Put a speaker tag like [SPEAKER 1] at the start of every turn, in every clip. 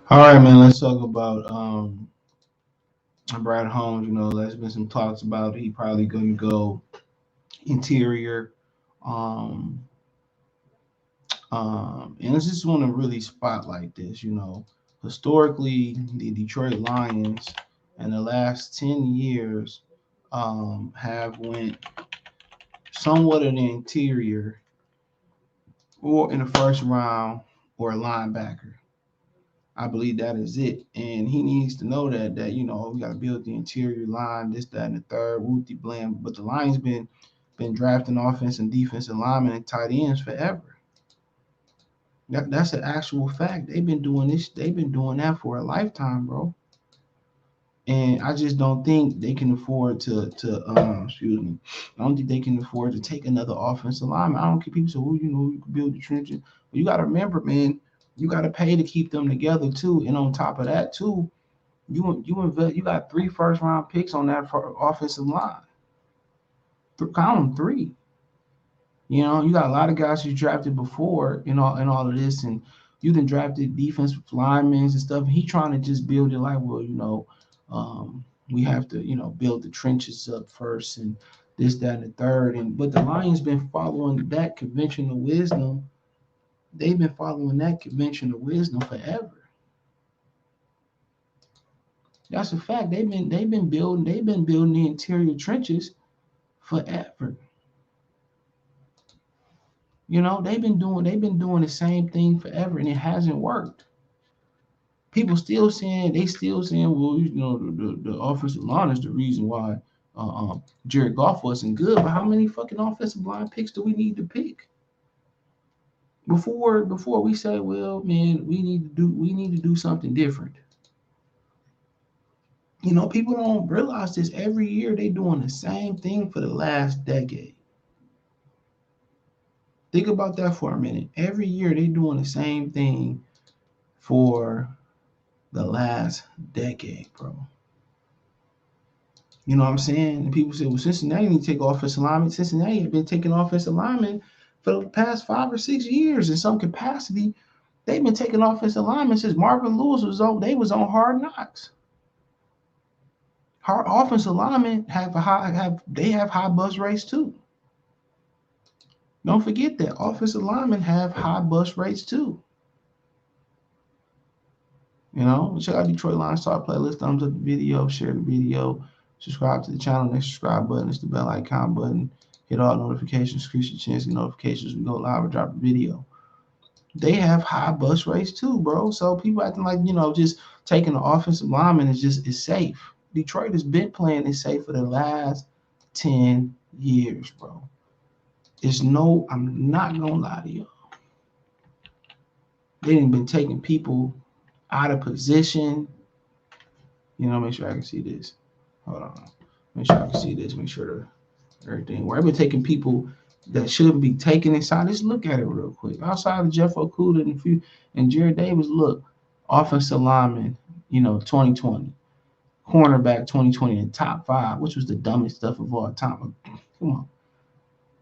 [SPEAKER 1] All right, man. Let's talk about Brad Holmes. There's been some talks about he probably going to go interior. Um, and I just want to really spotlight this. Historically, the Detroit Lions in the last 10 years have went somewhat in the interior or in the first round or a linebacker. I believe that is it. And he needs to know that we gotta build the interior line, this, that, and the third, wooty bland. But the Lions been drafting offense and defensive linemen and tight ends forever. That's an actual fact. They've been doing this, they've been doing that for a lifetime, bro. And I just don't think they can afford to excuse me. I don't think they can afford to take another offensive lineman. I don't care people say, well, you can build the trenches. But you gotta remember, man, you gotta pay to keep them together too. And on top of that, too, you invest. You got 3 first round picks on that for offensive line. Count them three. You got a lot of guys you drafted before, and all of this, and you then drafted defensive linemen and stuff. And he trying to just build it like, well, we have to, build the trenches up first, and this, that, and the third. And but the Lions been following that conventional wisdom. They've been following that conventional wisdom forever. That's a fact. They've been building the interior trenches forever. They've been doing the same thing forever, and it hasn't worked. They still saying, well, the offensive line is the reason why Jared Goff wasn't good. But how many fucking offensive line picks do we need to pick before we say, well, man, we need to do something different? People don't realize this. Every year they doing the same thing for the last decade. Think about that for a minute. Every year they doing the same thing for the last decade, bro. You know what I'm saying? And people say, well, Cincinnati need to take offensive linemen. Cincinnati have been taking offensive linemen for the past 5 or 6 years in some capacity. They've been taking offensive linemen since Marvin Lewis was on. They was on Hard Knocks. Hard offensive linemen have high bust rates too. Don't forget that offensive linemen have high bust rates too. Check out Detroit Lions Talk playlist. Thumbs up the video, share the video, subscribe to the channel. Next subscribe button is the bell icon button. Hit all notifications, increase your chance to get notifications. We go live or drop a video. They have high bust rates too, bro. So people acting like just taking the offensive lineman is safe. Detroit has been playing it safe for the last 10 years, bro. I'm not gonna lie to you. They ain't been taking people out of position. Make sure I can see this. Hold on. Make sure I can see this. Make sure everything. Where I've been taking people that shouldn't be taken inside. Just look at it real quick. Outside of Jeff Okuda and Jared Davis, look, offensive lineman, 2020, cornerback 2020 in top five, which was the dumbest stuff of all time. Come on.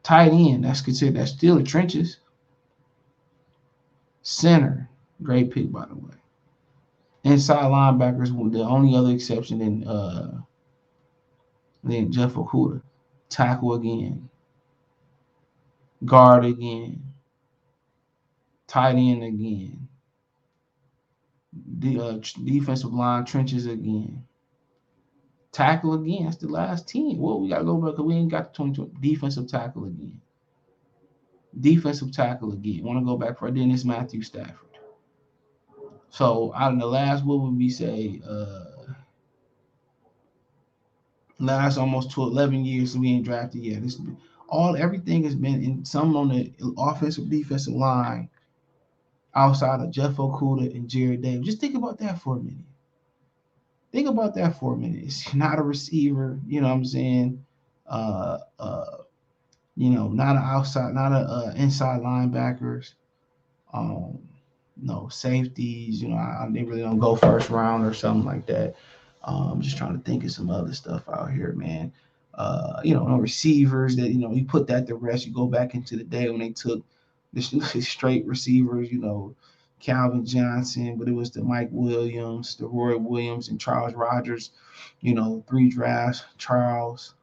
[SPEAKER 1] Tight end, that's still the trenches. Center, great pick by the way. Inside linebackers, the only other exception than Jeff Okuda. Tackle again, guard again, tight end again, the defensive line trenches again, tackle again. That's the last team. Well, we gotta go back because we ain't got the 2020 defensive tackle again. Defensive tackle again. Want to go back for Dennis Matthew Stafford. So out of the last, what would we say? Last almost to 11 years we ain't drafted yet. Everything has been in some on the offensive defensive line outside of Jeff Okuda and Jared Davis. Just think about that for a minute. Think about that for a minute. It's not a receiver, you know what I'm saying? Uh, uh, not an outside, not a inside linebackers. Um, no safeties. They really don't go first round or something like that. I'm just trying to think of some other stuff out here, man. No receivers that you put that to rest. You go back into the day when they took the straight receivers. Calvin Johnson, but it was the Mike Williams, the Roy Williams, and Charles Rogers. Three drafts, Charles,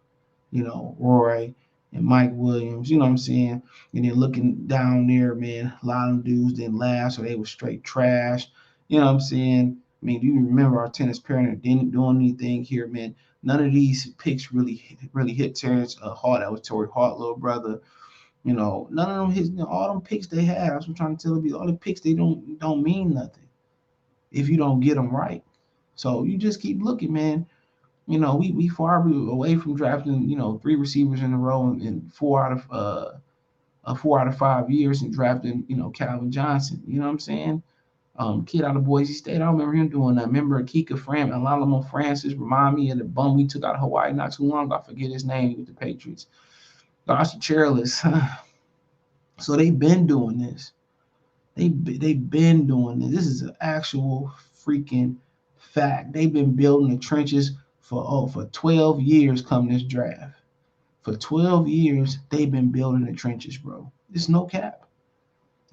[SPEAKER 1] Roy and Mike Williams. You know what I'm saying? And then looking down there, man, a lot of them dudes didn't last, so they was straight trash. You know what I'm saying? I mean, do you remember our tennis parent didn't do anything here, man? None of these picks really hit Terrence Hart. That was Torrey Hart, little brother. None of them hits. All them picks they have. That's what I'm trying to tell you. All the picks they don't mean nothing if you don't get them right. So you just keep looking, man. We far away from drafting, three receivers in a row in 4 out of 5 years and drafting, Calvin Johnson. You know what I'm saying? Kid out of Boise State. I don't remember him doing that. Remember Akika Alamo Francis remind me of the bum we took out of Hawaii not too long ago. I forget his name with the Patriots. Gosh, chairless. So they've been doing this. They've been doing this. This is an actual freaking fact. They've been building the trenches for 12 years come this draft. For 12 years, they've been building the trenches, bro. It's no cap.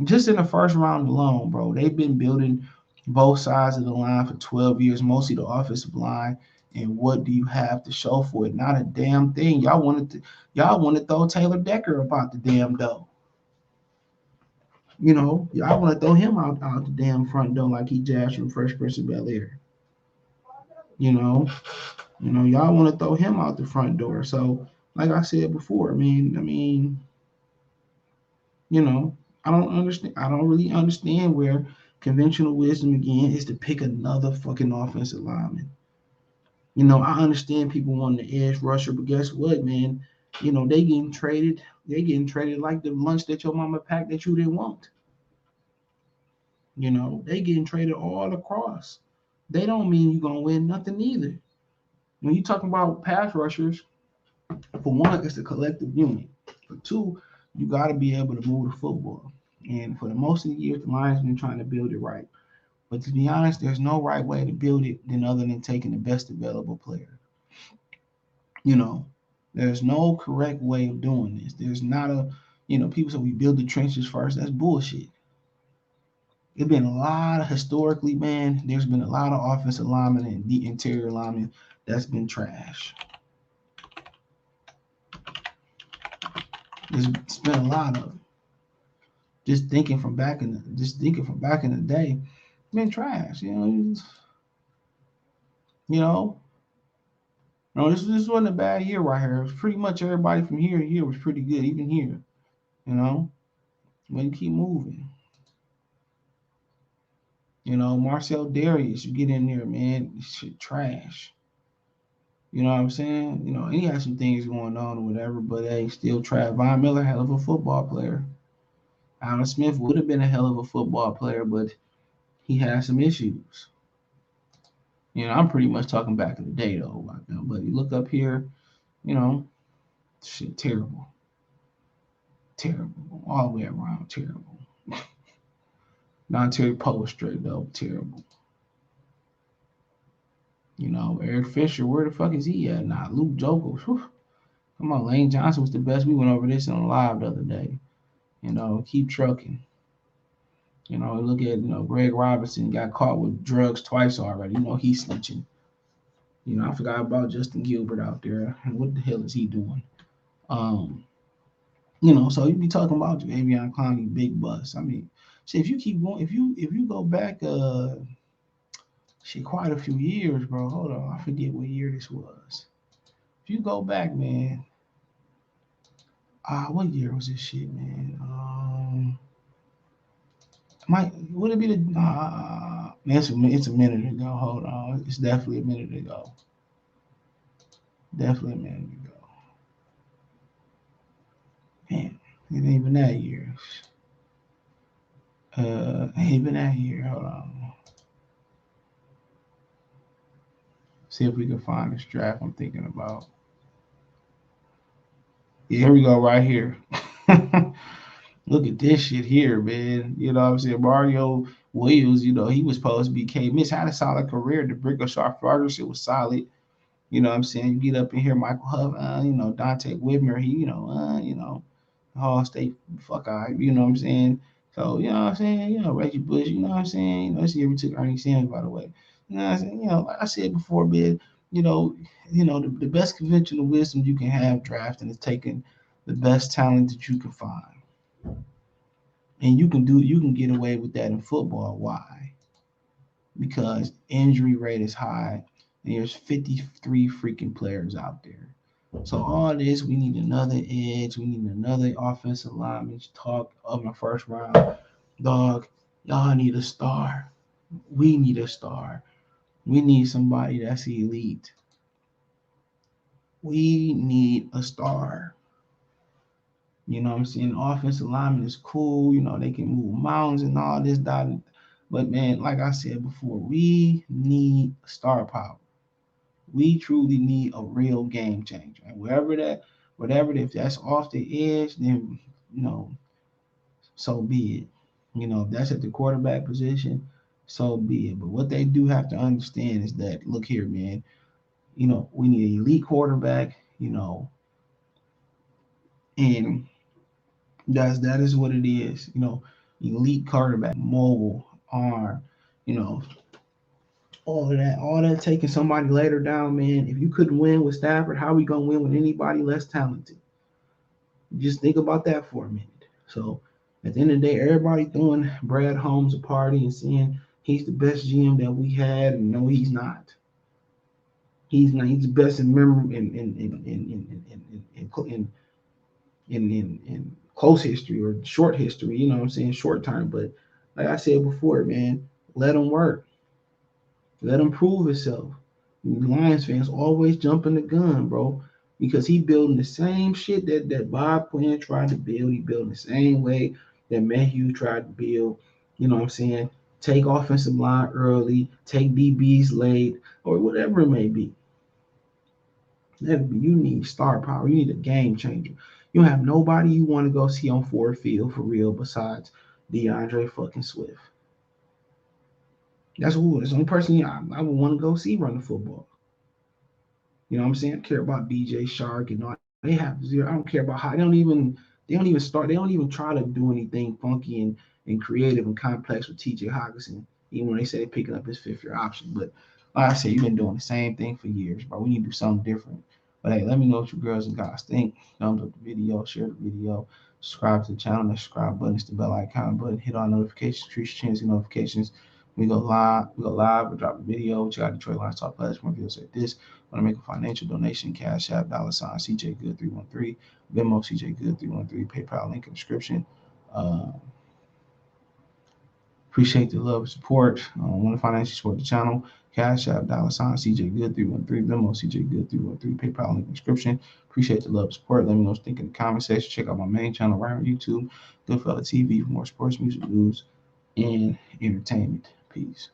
[SPEAKER 1] Just in the first round alone, bro, they've been building both sides of the line for 12 years, mostly the offensive line. And what do you have to show for it? Not a damn thing. Y'all want to throw Taylor Decker about the damn door. Y'all want to throw him out the damn front door like he Jazz from Fresh Prince of Bel Air. You know, y'all want to throw him out the front door. So, like I said before, you know, I don't understand. I don't really understand where conventional wisdom again is to pick another fucking offensive lineman. I understand people want the edge rusher, but guess what, man? They getting traded. They getting traded like the lunch that your mama packed that you didn't want. They getting traded all across. They don't mean you're gonna win nothing either. When you talking about pass rushers, for one, it's a collective unit. For two, you got to be able to move the football. And for the most of the years, the Lions been trying to build it right. But to be honest, there's no right way to build it than other than taking the best available player. You know, there's no correct way of doing this. There's not people say we build the trenches first. That's bullshit. It's been a lot of historically, man. There's been a lot of offensive linemen and the interior linemen that's been trash. There's been a lot of it. Just thinking from back in the day, been trash. You know. No, this wasn't a bad year right here. It was pretty much everybody from here to here was pretty good, even here. You know, when you keep moving. Marcel Darius, you get in there, man, shit trash. You know what I'm saying? He had some things going on or whatever, but hey, still trash. Von Miller, hell of a football player. Alan Smith would have been a hell of a football player, but he had some issues. I'm pretty much talking back in the day though, like that. But you look up here, you know, shit, terrible, terrible, all the way around, terrible. Not Terry Postrate though, terrible. Eric Fisher, where the fuck is he at now? Luke Jokers, come on, Lane Johnson was the best. We went over this on live the other day. Keep trucking. Look at Greg Robinson got caught with drugs twice already. He's snitching. I forgot about Justin Gilbert out there. And what the hell is he doing? So you be talking about Jadeveon Clowney, big bust. I mean, see, if you keep going, if you go back, quite a few years, bro. Hold on, I forget what year this was. If you go back, man, what year was this shit, man? Would it be the? It's a minute ago. Hold on, it's definitely a minute ago. Definitely a minute ago. Man, it ain't even that year. Ain't even that year. Hold on. See if we can find this draft I'm thinking about. Yeah, here we go, right here. Look at this shit here, man. You know what I'm saying? Mario Williams, he was supposed to be K-Miss, had a solid career. The Brick of Sharp Ferguson was solid. You know what I'm saying? You get up in here, Michael Huff, Dante Whitmer, Hall State, fuck out. You know what I'm saying? So, you know what I'm saying? Reggie Bush, you know what I'm saying? This year we took Ernie Sanders, by the way. You know what I'm saying? Like I said before, man, you know, the best conventional wisdom you can have drafting is taking the best talent that you can find. And you can get away with that in football. Why? Because injury rate is high and there's 53 freaking players out there. So all this, we need another edge, we need another offensive lineman talk of the first round. Dog, y'all need a star. We need a star. We need somebody that's elite. We need a star. You know what I'm saying? Offensive lineman is cool. They can move mountains and all this, that. But man, like I said before, we need star power. We truly need a real game changer. And whatever, if that's off the edge, then so be it. If that's at the quarterback position, so be it. But what they do have to understand is that, look here, man, we need an elite quarterback, and that is what it is. Elite quarterback, mobile, arm, you know, all that taking somebody later down, man. If you couldn't win with Stafford, how are we gonna win with anybody less talented? Just think about that for a minute. So at the end of the day, everybody throwing Brad Holmes a party and saying he's the best GM that we had, and no, he's not. He's not. He's the best in memory in close history or short history. You know what I'm saying? Short term, but like I said before, man, let him work. Let him prove himself. Lions fans always jumping the gun, bro, because he building the same shit that Bob Quinn tried to build. He building the same way that Mayhew tried to build. You know what I'm saying? Take offensive line early, take DBs late, or whatever it may be. You need star power. You need a game changer. You don't have nobody you want to go see on Ford Field for real besides DeAndre fucking Swift. That's the only person I would want to go see run the football. You know what I'm saying? I care about DJ Shark and all. They have zero. I don't care about how they don't even start. They don't even try to do anything funky and creative and complex with TJ Hawkinson, even when they say they're picking up his fifth-year option. But like I said, you've been doing the same thing for years, bro. We need to do something different. But hey, let me know what you girls and guys think. Thumbs up the video, share the video, subscribe to the channel. The subscribe button is the bell icon button. Hit on notifications, treat chance notifications. We go live. We go live. We drop a video. Check out Detroit Lions Talk Plus. More videos like this. Want to make a financial donation? Cash App $ CJ Good 313, Venmo CJ Good 313, PayPal link in the description. Uh, Appreciate the love and support. Want to financially support the channel? Cash App $CJ Good 313, Venmo CJ Good 313, PayPal link in the description. Appreciate the love and support. Let me know what you think in the comment section. Check out my main channel right on YouTube, Goodfella TV, for more sports, music, news, and entertainment. Peace.